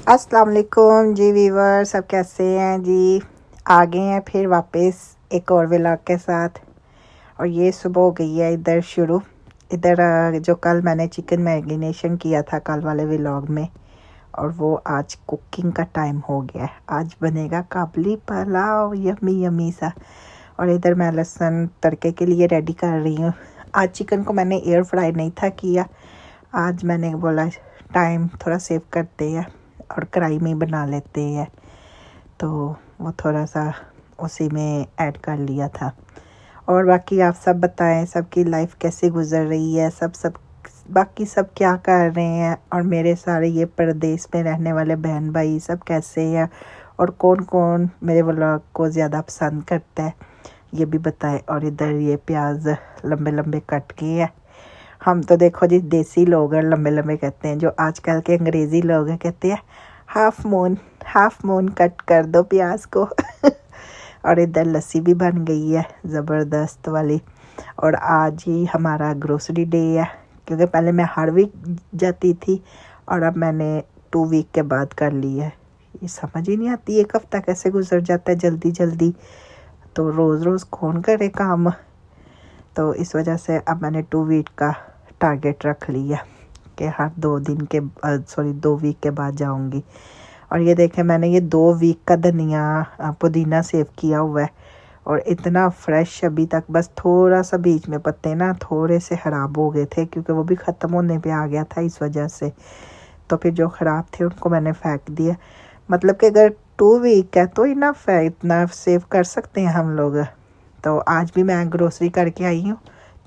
अस्सलाम वालेकुम जी वीवर, सब कैसे हैं जी। आ गए हैं फिर वापस एक और व्लॉग के साथ। और ये सुबह हो गई है इधर शुरू। इधर जो कल मैंने चिकन मैरिनेशन किया था कल वाले व्लॉग में, और वो आज कुकिंग का टाइम हो गया है। आज बनेगा काबली पुलाव, यम्मी यम्मी सा। और इधर मैं लहसुन तड़के के लिए रेडी कर रही हूँ। आज चिकन को मैंने एयर फ्राई नहीं था किया, आज मैंने बोला टाइम थोड़ा सेव करते हैं और कढ़ाई में ही बना लेते हैं, तो वो थोड़ा सा उसी में ऐड कर लिया था। और बाकी आप सब बताएं, सबकी लाइफ कैसे गुजर रही है, सब बाकी सब क्या कर रहे हैं, और मेरे सारे ये परदेश में रहने वाले बहन भाई सब कैसे हैं, और कौन कौन मेरे व्लॉग को ज़्यादा पसंद करता है ये भी बताएं। और इधर ये प्याज लंबे लंबे कट के है। हम तो देखो जी देसी लोग हैं, लंबे लंबे कहते हैं। जो आजकल के अंग्रेज़ी लोग हैं कहते हैं हाफ मून कट कर दो प्याज को। और इधर लस्सी भी बन गई है ज़बरदस्त वाली। और आज ही हमारा ग्रोसरी डे है, क्योंकि पहले मैं हर वीक जाती थी और अब मैंने 2 वीक के बाद कर ली है। ये समझ ही नहीं आती एक हफ़्ता कैसे गुजर जाता है जल्दी जल्दी, तो रोज़ रोज़ कौन करे काम। तो इस वजह से अब मैंने 2 वीक का टारगेट रख लिया कि हर 2 वीक के बाद जाऊंगी। और ये देखें, मैंने ये 2 वीक का धनिया पुदीना सेव किया हुआ है, और इतना फ्रेश अभी तक। बस थोड़ा सा बीच में पत्ते ना थोड़े से ख़राब हो गए थे, क्योंकि वो भी ख़त्म होने पे आ गया था इस वजह से। तो फिर जो ख़राब थे उनको मैंने फेंक दिया। मतलब कि अगर 2 वीक है तो इनफ है, इतना सेव कर सकते हैं हम लोग। तो आज भी मैं ग्रोसरी करके आई हूँ,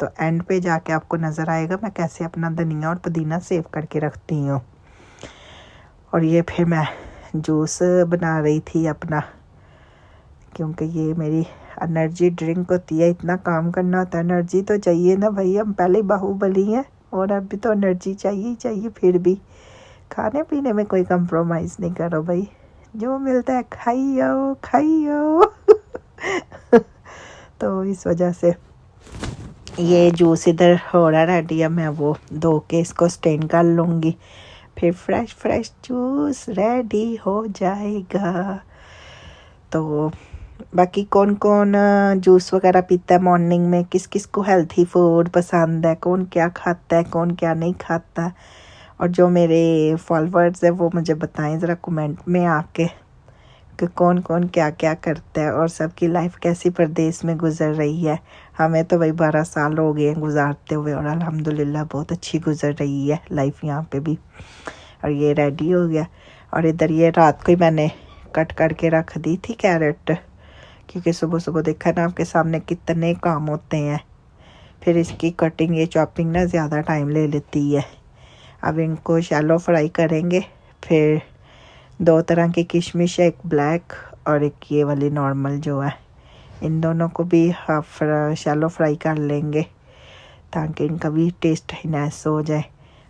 तो एंड पे जाके आपको नज़र आएगा मैं कैसे अपना धनिया और पुदीना सेव करके रखती हूँ। और ये फिर मैं जूस बना रही थी अपना, क्योंकि ये मेरी एनर्जी ड्रिंक होती है। इतना काम करना होता है, एनर्जी तो चाहिए ना भाई। हम पहले बाहुबली हैं और अभी तो एनर्जी चाहिए ही चाहिए। फिर भी खाने पीने में कोई कंप्रोमाइज़ नहीं करो भाई, जो मिलता है खाइयो। तो इस वजह से ये जूस इधर हो रहा रेडी है। मैं वो धो के इसको स्टेन कर लूँगी, फिर फ्रेश जूस रेडी हो जाएगा। तो बाकी कौन कौन जूस वगैरह पीता है मॉर्निंग में, किस किस को हेल्थी फूड पसंद है, कौन क्या खाता है कौन क्या नहीं खाता। और जो मेरे फॉलोअर्स है वो मुझे बताएं ज़रा कमेंट में आके कि कौन कौन क्या क्या करता है, और सबकी लाइफ कैसी परदेश में गुजर रही है। हमें तो भाई 12 साल हो गए हैं गुजारते हुए, और अल्हम्दुलिल्लाह बहुत अच्छी गुजर रही है लाइफ यहाँ पे भी। और ये रेडी हो गया। और इधर ये रात को ही मैंने कट करके रख दी थी कैरेट, क्योंकि सुबह सुबह देखा ना आपके सामने कितने काम होते हैं। फिर इसकी कटिंग ये चॉपिंग ना ज़्यादा टाइम ले लेती है। अब इनको शैलो फ्राई करेंगे। फिर 2 तरह की किशमिश है, एक ब्लैक और एक ये वाली नॉर्मल जो है, इन दोनों को भी हाफ शैलो फ्राई कर लेंगे ताकि इनका भी टेस्ट इनहैंस हो जाए।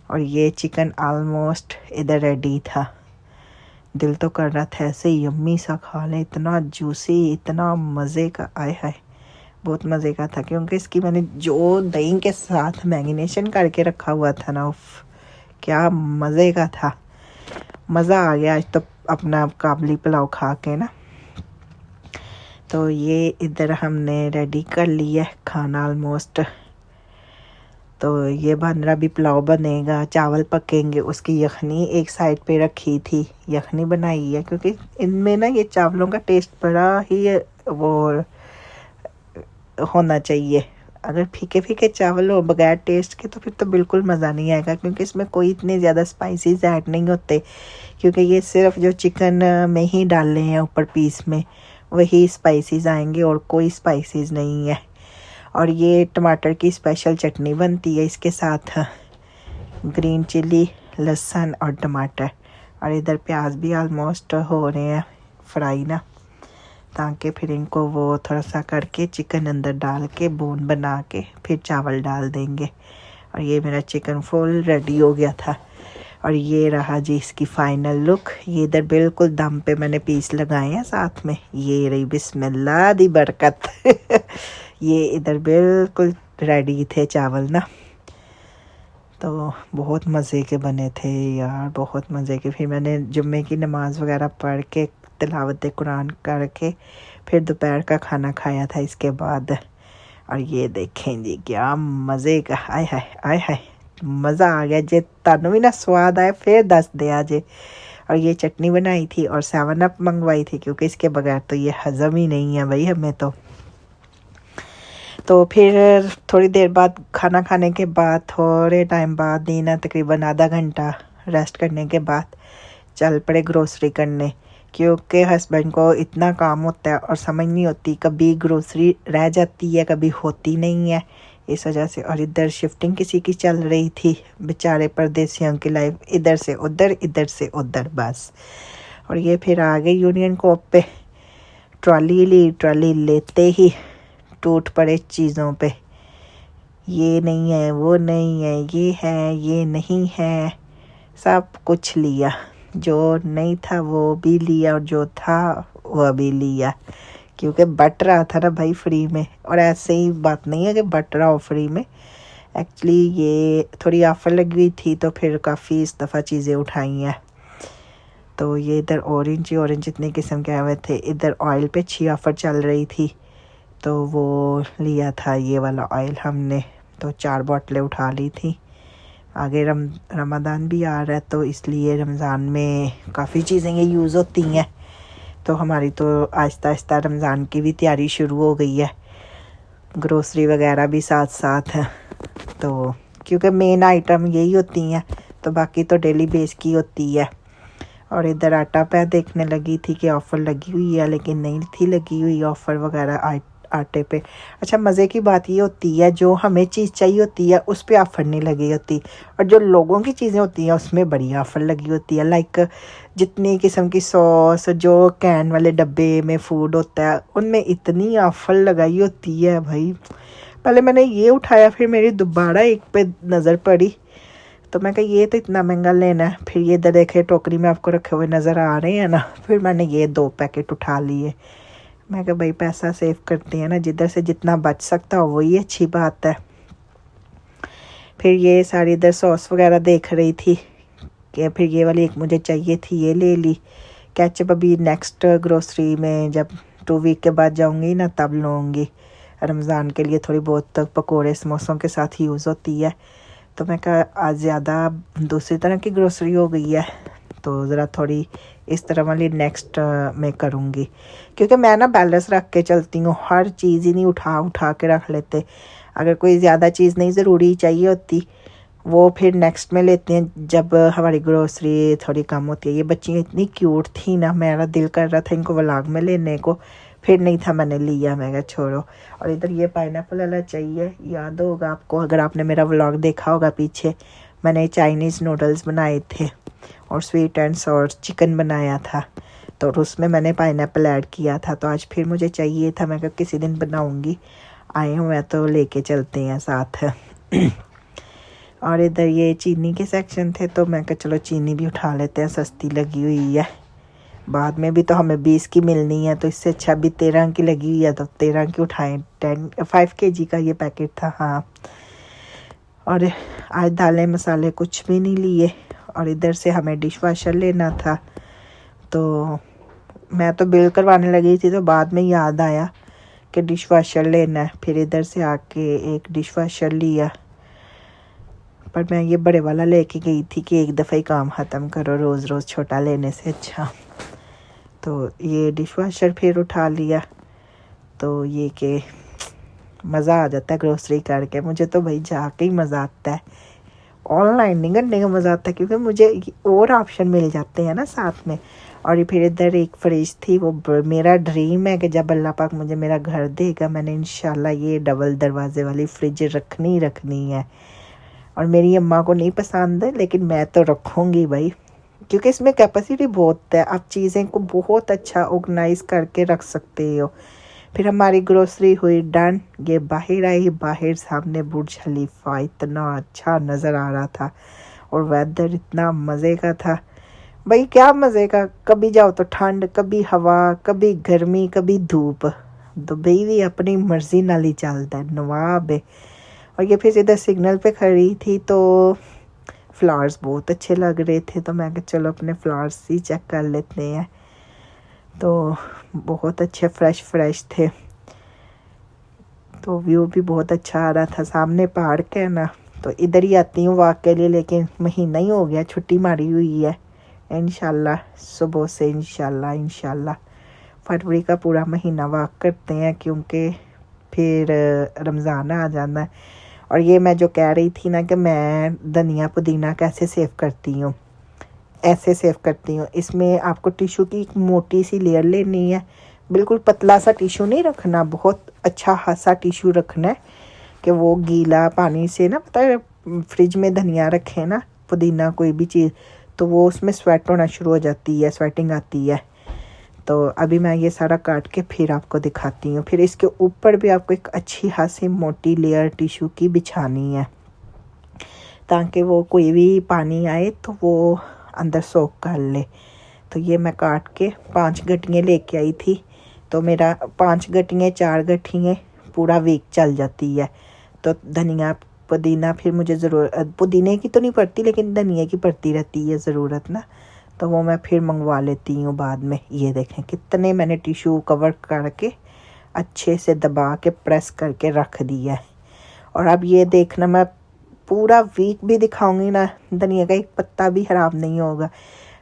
और ये चिकन ऑलमोस्ट इधर रेडी था। दिल तो कर रहा था ऐसे यम्मी सा खा लें, इतना जूसी, इतना मज़े का, आए हाय बहुत मज़े का था। क्योंकि इसकी मैंने जो दही के साथ मैरिनेशन करके रखा हुआ था ना, क्या मज़े का था। मज़ा आ गया आज तो अपना काबली पुलाव खा के ना। तो ये इधर हमने रेडी कर लिया है खाना ऑलमोस्ट। तो ये बन रहा, भी पुलाव बनेगा, चावल पकेंगे, उसकी यखनी एक साइड पे रखी थी, यखनी बनाई है। क्योंकि इनमें ना ये चावलों का टेस्ट बड़ा ही वो होना चाहिए। अगर फीके फीके चावल हो बगैर टेस्ट के तो फिर तो बिल्कुल मज़ा नहीं आएगा, क्योंकि इसमें कोई इतने ज़्यादा स्पाइसेस ऐड नहीं होते। क्योंकि ये सिर्फ जो चिकन में ही डाले हैं ऊपर पीस में वही स्पाइसेस आएंगे, और कोई स्पाइसेस नहीं है। और ये टमाटर की स्पेशल चटनी बनती है इसके साथ, ग्रीन चिली, लहसुन और टमाटर। और इधर प्याज भी ऑलमोस्ट हो रहे हैं फ्राई ना, ताकि फिर इनको वो थोड़ा सा करके चिकन अंदर डाल के बोन बना के फिर चावल डाल देंगे। और ये मेरा चिकन फुल रेडी हो गया था। और ये रहा जी इसकी फाइनल लुक। ये इधर बिल्कुल दम पे मैंने पीस लगाए हैं साथ में। ये रही बिस्मिल्लाह दी बरकत। ये इधर बिल्कुल रेडी थे चावल ना। तो बहुत मज़े के बने थे यार, बहुत मज़े के। फिर मैंने जुम्मे की नमाज़ वगैरह पढ़ के तिलावत कुरान करके फिर दोपहर का खाना खाया था इसके बाद। और ये देखें जी क्या मज़े का, आय हाय आय हाय, मज़ा आ गया जे। तानू भी ना स्वाद आए फिर दस दिया जे। और ये चटनी बनाई थी और 7 अप मंगवाई थी, क्योंकि इसके बगैर तो ये हज़म ही नहीं है भाई हमें तो फिर थोड़ी देर बाद खाना खाने के बाद थोड़े टाइम बाद नीना तकरीबन आधा घंटा रेस्ट करने के बाद चल पड़े ग्रोसरी करने, क्योंकि हस्बैंड को इतना काम होता है और समझ नहीं होती, कभी ग्रोसरी रह जाती है कभी होती नहीं है, इस वजह से। और इधर शिफ्टिंग किसी की चल रही थी, बेचारे परदेसियों की लाइफ इधर से उधर बस। और ये फिर आ गई यूनियन कोऑप पे, ट्रॉली लेते ही टूट पड़े चीज़ों पे, ये नहीं है वो नहीं है, ये है ये नहीं है, सब कुछ लिया। जो नहीं था वो भी लिया और जो था वो भी लिया, क्योंकि बट रहा था ना भाई फ्री में। और ऐसे ही बात नहीं है कि बट रहा हो फ्री में, एक्चुअली ये थोड़ी ऑफ़र लगी हुई थी तो फिर काफ़ी इस दफ़ा चीज़ें उठाई हैं। तो ये इधर ऑरेंज इतने किस्म के आए हुए थे। इधर ऑयल पे अच्छी ऑफ़र चल रही थी तो वो लिया था ये वाला ऑयल हमने, तो 4 बोतलें उठा ली थी। आगे रमज़ान भी आ रहा है तो इसलिए रमज़ान में काफ़ी चीज़ें ये यूज़ होती हैं, तो हमारी तो आहिस्ता आहिस्ता रमज़ान की भी तैयारी शुरू हो गई है, ग्रोसरी वगैरह भी साथ साथ है। तो क्योंकि मेन आइटम यही होती हैं, तो बाकी तो डेली बेस की होती है। और इधर आटा पे देखने लगी थी कि ऑफ़र लगी हुई है, लेकिन नहीं थी लगी हुई ऑफ़र वगैरह आटे पे। अच्छा, मज़े की बात ये होती है जो हमें चीज़ चाहिए होती है उस पे ऑफ़र नहीं लगी होती, और जो लोगों की चीज़ें होती हैं उसमें बड़ी ऑफ़र लगी होती है। लाइक जितनी किस्म की सॉस, जो कैन वाले डब्बे में फ़ूड होता है उनमें इतनी ऑफ़र लगाई होती है भाई। पहले मैंने ये उठाया, फिर मेरी दोबारा एक पे नज़र पड़ी तो मैं कहा ये तो इतना महंगा लेना है। फिर ये इधर देखे टोकरी में आपको रखे हुए नज़र आ रहे हैं ना, फिर मैंने ये 2 पैकेट उठा लिए। मैं कहा भाई पैसा सेव करते हैं ना, जिधर से जितना बच सकता हो वही अच्छी बात है। फिर ये सारी इधर सॉस वगैरह देख रही थी कि फिर ये वाली एक मुझे चाहिए थी, ये ले ली। केचप अभी नेक्स्ट ग्रोसरी में जब 2 वीक के बाद जाऊंगी ना तब लूँगी, रमज़ान के लिए थोड़ी बहुत पकोड़े समोसों के साथ यूज़ होती है। तो मैं कहा आज ज़्यादा दूसरी तरह की ग्रोसरी हो गई है तो ज़रा थोड़ी इस तरह वाली नेक्स्ट में करूँगी, क्योंकि मैं ना बैलेंस रख के चलती हूँ, हर चीज़ ही नहीं उठा के रख लेते। अगर कोई ज़्यादा चीज़ नहीं ज़रूरी चाहिए होती वो फिर नेक्स्ट में लेते हैं जब हमारी ग्रोसरी थोड़ी कम होती है। ये बच्चियाँ इतनी क्यूट थी ना, मेरा दिल कर रहा था इनको व्लॉग में लेने को, फिर नहीं था मैंने लिया, मैं कहा छोड़ो। और इधर ये पाइनएप्पल वाला चाहिए, याद होगा आपको अगर आपने मेरा व्लॉग देखा होगा पीछे, मैंने चाइनीज़ नूडल्स बनाए थे और स्वीट एंड सॉर चिकन बनाया था, तो उसमें मैंने पाइनएप्पल ऐड किया था। तो आज फिर मुझे चाहिए था, मैं कहा किसी दिन बनाऊंगी, आए हुए हैं तो लेके चलते हैं साथ। और इधर ये चीनी के सेक्शन थे तो मैं कहा चलो चीनी भी उठा लेते हैं, सस्ती लगी हुई है, बाद में भी तो हमें 20 की मिलनी है, तो इससे अच्छा भी 13 की लगी हुई है तो 13 की उठाएं। 5 kg का ये पैकेट था। हाँ, और आज दालें मसाले कुछ भी नहीं लिए। और इधर से हमें डिश वाशर लेना था, तो मैं तो बिल करवाने लगी थी तो बाद में याद आया कि डिश वाशर लेना है, फिर इधर से आके एक डिश वाशर लिया। पर मैं ये बड़े वाला लेके गई थी कि एक दफ़ा ही काम ख़त्म करो, रोज़ रोज़ छोटा लेने से अच्छा। तो ये डिश वाशर फिर उठा लिया। तो ये कि मज़ा आ जाता है ग्रोसरी करके, मुझे तो भाई जाके ही मज़ा आता है, ऑनलाइन नहीं करने का मज़ा आता है, क्योंकि मुझे और ऑप्शन मिल जाते हैं ना साथ में। और फिर इधर एक फ्रिज थी, वो मेरा ड्रीम है कि जब अल्लाह पाक मुझे मेरा घर देगा मैंने इंशाल्लाह ये डबल दरवाजे वाली फ्रिज रखनी है। और मेरी अम्मा को नहीं पसंद है लेकिन मैं तो रखूँगी भाई, क्योंकि इसमें कैपेसिटी बहुत है, आप चीज़ें को बहुत अच्छा ऑर्गेनाइज़ करके रख सकते हो। फिर हमारी ग्रोसरी हुई डन, ये बाहर आई, बाहर सामने बुर्ज खलीफा इतना अच्छा नज़र आ रहा था और वेदर इतना मज़े का था भाई, क्या मज़े का। कभी जाओ तो ठंड, कभी हवा, कभी गर्मी, कभी धूप, दुबई भी अपनी मर्जी नाल ही चलता है, नवाब है। और ये फिर इधर सिग्नल पे खड़ी थी तो फ्लावर्स बहुत अच्छे लग रहे थे, तो मैं कहा चलो अपने फ्लावर्स ही चेक कर लेते हैं। तो बहुत अच्छे फ्रेश फ्रेश थे, तो व्यू भी बहुत अच्छा आ रहा था। सामने पार्क है ना, तो इधर ही आती हूँ वॉक के लिए, लेकिन महीना ही हो गया, छुट्टी मारी हुई है। इंशाल्लाह सुबह से इंशाल्लाह फरवरी का पूरा महीना वॉक करते हैं, क्योंकि फिर रमज़ान आ जाना है। और ये मैं जो कह रही थी ना कि मैं धनिया पुदीना कैसे सेव करती हूँ, ऐसे सेव करती हूँ। इसमें आपको टिश्यू की एक मोटी सी लेयर लेनी है, बिल्कुल पतला सा टिश्यू नहीं रखना, बहुत अच्छा खासा टिश्यू रखना है कि वो गीला पानी से ना, पता है फ्रिज में धनिया रखे ना, पुदीना कोई भी चीज़, तो वो उसमें स्वेट होना शुरू हो जाती है, स्वेटिंग आती है। तो अभी मैं ये सारा काट के फिर आपको दिखाती हूँ। फिर इसके ऊपर भी आपको एक अच्छी खासी मोटी लेयर टिश्यू की बिछानी है, ताकि वो कोई भी पानी आए तो वो अंदर सोख कर ले। तो ये मैं काट के 5 गठियाँ लेके आई थी, तो मेरा 5 गठियाँ 4 गठियाँ पूरा वीक चल जाती है। तो धनिया पुदीना फिर मुझे ज़रूरत पुदीने की तो नहीं पड़ती, लेकिन धनिया की पड़ती रहती है ज़रूरत ना, तो वो मैं फिर मंगवा लेती हूँ बाद में। ये देखें कितने मैंने टिश्यू कवर करके अच्छे से दबा के प्रेस करके रख दिया है। और अब ये देखना, मैं पूरा वीक भी दिखाऊंगी ना, धनिया का एक पत्ता भी ख़राब नहीं होगा,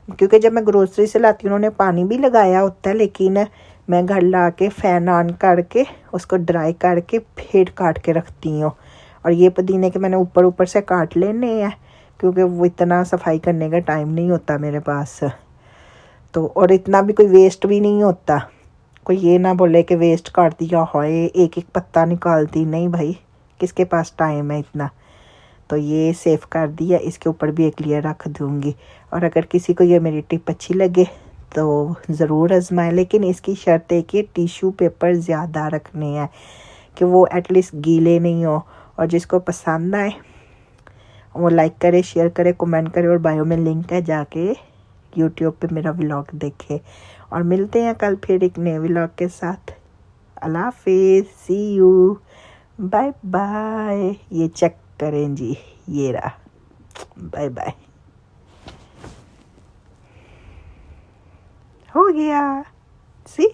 क्योंकि जब मैं ग्रोसरी से लाती हूँ उन्होंने पानी भी लगाया होता है, लेकिन मैं घर ला के फ़ैन ऑन करके उसको ड्राई करके फिर काट के रखती हूँ। और ये पुदीने के मैंने ऊपर से काट लेने हैं, क्योंकि वो इतना सफाई करने का टाइम नहीं होता मेरे पास, तो और इतना भी कोई वेस्ट भी नहीं होता। कोई ये ना बोले कि वेस्ट काट दिया होए, एक एक पत्ता निकालती, नहीं भाई, किसके पास टाइम है इतना। तो ये सेव कर दिया, इसके ऊपर भी एक लेयर रख दूँगी। और अगर किसी को ये मेरी टिप अच्छी लगे तो ज़रूर आजमाएं, लेकिन इसकी शर्त है कि टिश्यू पेपर ज़्यादा रखने हैं, कि वो एटलीस्ट गीले नहीं हो। और जिसको पसंद आए वो लाइक करे, शेयर करे, कमेंट करे, और बायो में लिंक है, जाके यूट्यूब पे मेरा व्लॉग देखे। और मिलते हैं कल फिर एक नए व्लॉग के साथ। अल्लाह हाफिज़, सी यू, बाय बाय। ये चेक करें जी, ये रहा, बाय बाय, हो गया, सी।